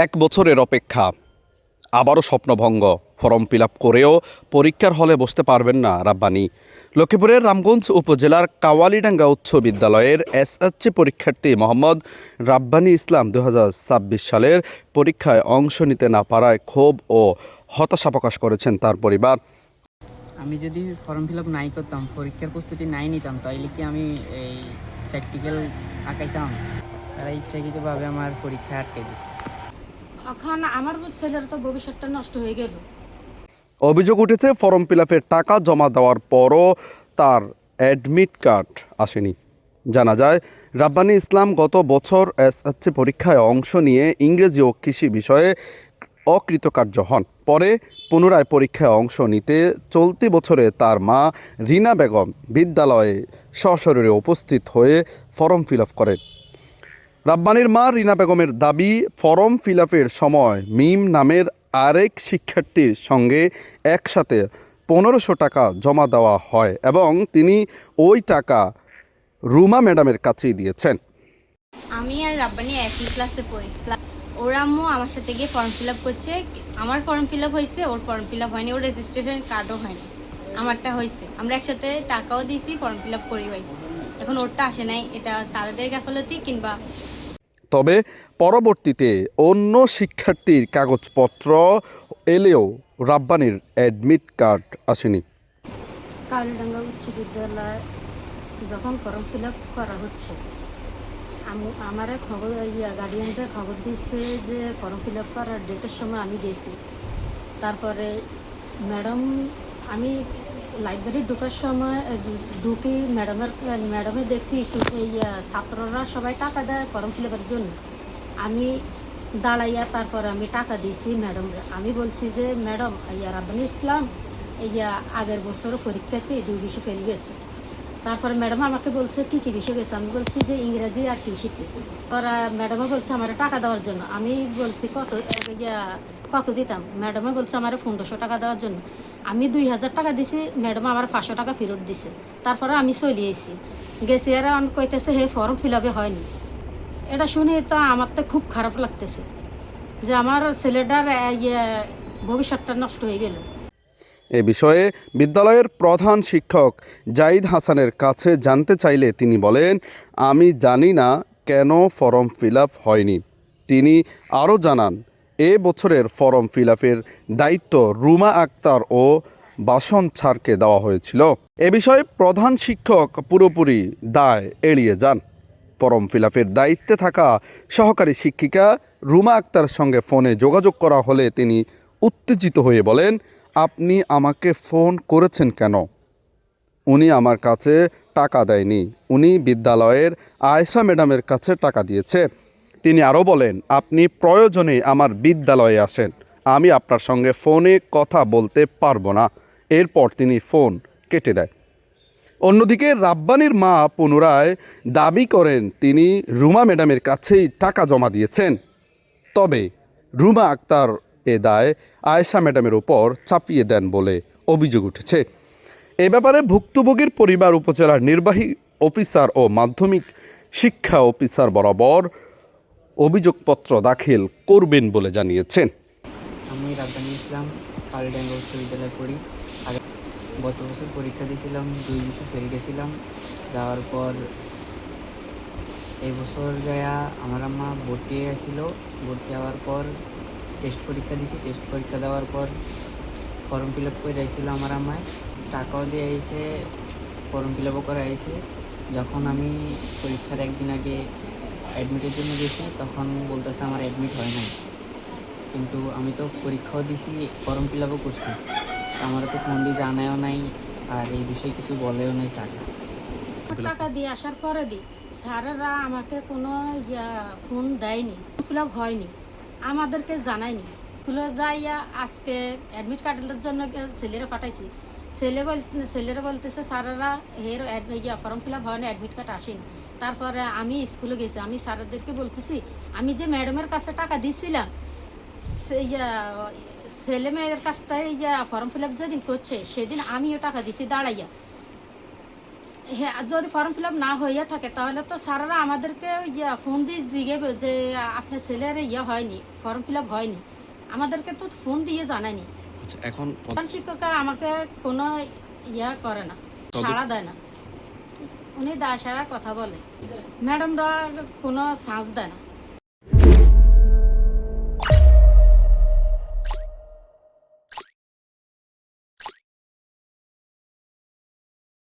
এক বছরের অপেক্ষা, আবারও স্বপ্নভঙ্গ। ফর্ম ফিল আপ করেও পরীক্ষার হলে বসতে পারবেন না রাব্বানী। লক্ষ্মীপুরের রামগঞ্জ উপজেলার কাওয়ালিডাঙ্গা উচ্চ বিদ্যালয়ের এসএসসি পরীক্ষার্থী মোহাম্মদ রাব্বানী ইসলাম 2026 সালের পরীক্ষায় অংশ নিতে না পারায় ক্ষোভ ও হতাশা প্রকাশ করেছেন তার পরিবার। আমি যদি ফর্ম ফিল আপ নাই করতাম, পরীক্ষার প্রস্তুতি নাই নিতাম, তাইলে কি আমি এই প্র্যাকটিক্যাল আঁকাইতাম? তারা ইচ্ছাকৃতভাবে আমার পরীক্ষা আটকে দিচ্ছে। এখন আমার ছেলের তো ভবিষ্যৎটা নষ্ট হয়ে গেল। অভিযোগ উঠেছে ফর্ম ফিল আপের টাকা জমা দেওয়ার পরও তার অ্যাডমিট কার্ড আসেনি। জানা যায়, রাব্বানী ইসলাম গত বছর এসএসসি পরীক্ষায় অংশ নিয়ে ইংরেজি ও কৃষি বিষয়ে অকৃতকার্য হন। পরে পুনরায় পরীক্ষায় অংশ নিতে চলতি বছরে তার মা রিনা বেগম বিদ্যালয়ে সশরীরে উপস্থিত হয়ে ফর্ম ফিল আপ করেন। রাব্বানীর মা রিনা বেগমের দাবি, ফর্ম ফিল আপের সময় মিম নামের আরেক শিক্ষার্থীর সঙ্গে একসাথে 1500 টাকা জমা দেওয়া হয় এবং তিনি ওই টাকা রুমা ম্যাডামের কাছেই দিয়েছেন। আমি আর রাব্বানি একই ক্লাসে পড়ি। ওর আম্মু আমার সাথে গিয়ে ফর্ম ফিল আপ করছে। আমার ফর্ম ফিল আপ হয়েছে, ওর ফর্ম ফিল আপ হয়নি, ওর রেজিস্ট্রেশন কার্ডও হয়নি, আমারটা হয়েছে। আমরা একসাথে টাকাও দিয়েছি, ফর্ম ফিল আপ করেই হয়েছে। এখন ওরটা আসে নাই, এটা স্যারদের গাফলতি কিংবা। তবে পরবর্তীতে অন্য শিক্ষার্থীর কাগজপত্র এলেও রাব্বানীর অ্যাডমিট কার্ড আসেনি। কালিডাঙ্গা উচ্চ বিদ্যালয় যখন ফর্ম ফিল আপ করা হচ্ছে, আমার খবর গার্ডিয়ানদের খবর দিচ্ছে যে ফর্ম ফিল আপ করার ডেটের সময় আমি গেছি। তারপরে আমি লাইব্রেরি ঢোকার সময় ঢুকি, ম্যাডামে দেখছি ছাত্ররা সবাই টাকা দেয় ফর্ম ফিল আপের জন্য। আমি দাঁড়াইয়া তারপরে আমি টাকা দিয়েছি ম্যাডামরা। আমি বলছি যে ম্যাডাম, রাব্বানী ইসলাম আগের বছর পরীক্ষাতে 2 বিষয় ফেল গেছে। তারপরে ম্যাডাম আমাকে বলছে কি কি বিষয় গেছে। আমি বলছি যে ইংরেজি আর কৃষিতে। ওরা ম্যাডামও বলছে আমার টাকা দেওয়ার জন্য। আমি বলছি কত দিতাম। ম্যাডামে বলছে আমার 1500 টাকা দেওয়ার জন্য। আমি 2000 টাকা দিছি, ম্যাডাম আমার 500 টাকা ফেরত দিছে। তারপরে আমি চলে এসেছি, গেছি। আর আমি কইতেছে হে ফর্ম ফিল আপে হয়নি। এটা শুনে তো আমার তো খুব খারাপ লাগতেছে যে আমার ছেলেটার ভবিষ্যৎটা নষ্ট হয়ে গেল। এ বিষয়ে বিদ্যালয়ের প্রধান শিক্ষক জাহিদ হাসানের কাছে জানতে চাইলে তিনি বলেন, আমি জানি না কেন ফর্ম ফিল আপ হয়নি। তিনি আরও জানান, এ বছরের ফর্ম ফিল আপের দায়িত্ব রুমা আক্তার ও বাসন ছাড়কে দেওয়া হয়েছিল। এ বিষয়ে প্রধান শিক্ষক পুরোপুরি দায় এড়িয়ে যান। ফর্ম ফিল আপের দায়িত্বে থাকা সহকারী শিক্ষিকা রুমা আক্তার সঙ্গে ফোনে যোগাযোগ করা হলে তিনি উত্তেজিত হয়ে বলেন, আপনি আমাকে ফোন করেছেন কেন? উনি আমার কাছে টাকা দেয়নি, উনি বিদ্যালয়ের আয়েশা ম্যাডামের কাছে টাকা দিয়েছে। তিনি আরও বলেন, আপনি প্রয়োজনে আমার বিদ্যালয়ে আসেন, আমি আপনার সঙ্গে ফোনে কথা বলতে পারবো না। এরপর তিনি ফোন কেটে দেয়। অন্যদিকে রাব্বানীর মা পুনরায় দাবি করেন তিনি রুমা ম্যাডামের কাছেই টাকা জমা দিয়েছেন। তবে রুমা আক্তার এ দায় আয়েশা ম্যাডামের উপর চাপিয়ে দেন বলে অভিযোগ উঠেছে। এ ব্যাপারে ভুক্তভোগীর পরিবার উপজেলার নির্বাহী অফিসার ও মাধ্যমিক শিক্ষা অফিসার বরাবর অভিযোগপত্র দাখিল করবেন বলে জানিয়েছেন। আমি রাব্বানী ইসলাম, কালিডাঙ্গা উচ্চ বিদ্যালয়ে পড়ি। গত বছর পরীক্ষা দিয়েছিলাম, 2 বিষয় ফেল গেছিলাম। যাওয়ার পর এই বছর যায়া আমার আম্মা ভর্তি হয়েছিল। ভর্তি হওয়ার পর টেস্ট পরীক্ষা দিয়েছি। টেস্ট পরীক্ষা দেওয়ার পর ফর্ম ফিল আপ করে আইছিল আমার আম্মায়, টাকাও দিয়ে আইছে, ফর্ম ফিল আপও করে আইছে। যখন আমি পরীক্ষার একদিন আগে অ্যাডমিটের জন্য গেছি, তখন বলতেছে আমার অ্যাডমিট হয় নাই। কিন্তু আমি তো পরীক্ষাও দিছি, ফর্ম ফিল আপও করছি, আমারও তো ফোন দিয়ে জানায়ও নাই, আর এই বিষয়ে কিছু বলেও নাই স্যার। টাকা দিয়ে আসার পরে স্যারেরা আমাকে কোনো ফোন দেয়নি, ফিল আপ হয়নি, আমাদেরকে জানায়নি। তুলে যাইয়া আজকে অ্যাডমিট কার্ডের জন্য ছেলেরা পাঠাইছি। ছেলেরা বলতেছে স্যারেরা ফর্ম ফিল আপ হয়নি, অ্যাডমিট কার্ড আসেনি। তারপরে আমি স্কুলে গেছি, আমি স্যারদেরকে বলতেছি আমি যে ম্যাডামের কাছে টাকা দিয়েছিলাম, ছেলে মেয়ের কাছ থেকে ফর্ম ফিল আপ যেদিন করছে সেদিন আমিও টাকা দিছি দাঁড়াইয়া। হ্যাঁ, যদি ফর্ম ফিল আপ না হইয়া থাকে তাহলে তো স্যারেরা আমাদেরকে ফোন দিয়ে জিজ্ঞেবে যে আপনার ছেলের হয়নি, ফর্ম ফিল আপ হয়নি। আমাদেরকে তো ফোন দিয়ে জানায়নি। আচ্ছা, এখন প্রধান শিক্ষকরা আমাকে কোনো করে না, সাড়া দেয় না। উনি দায় সারা কথা বলে, ম্যাডামরা কোনো সাহস দেয় না।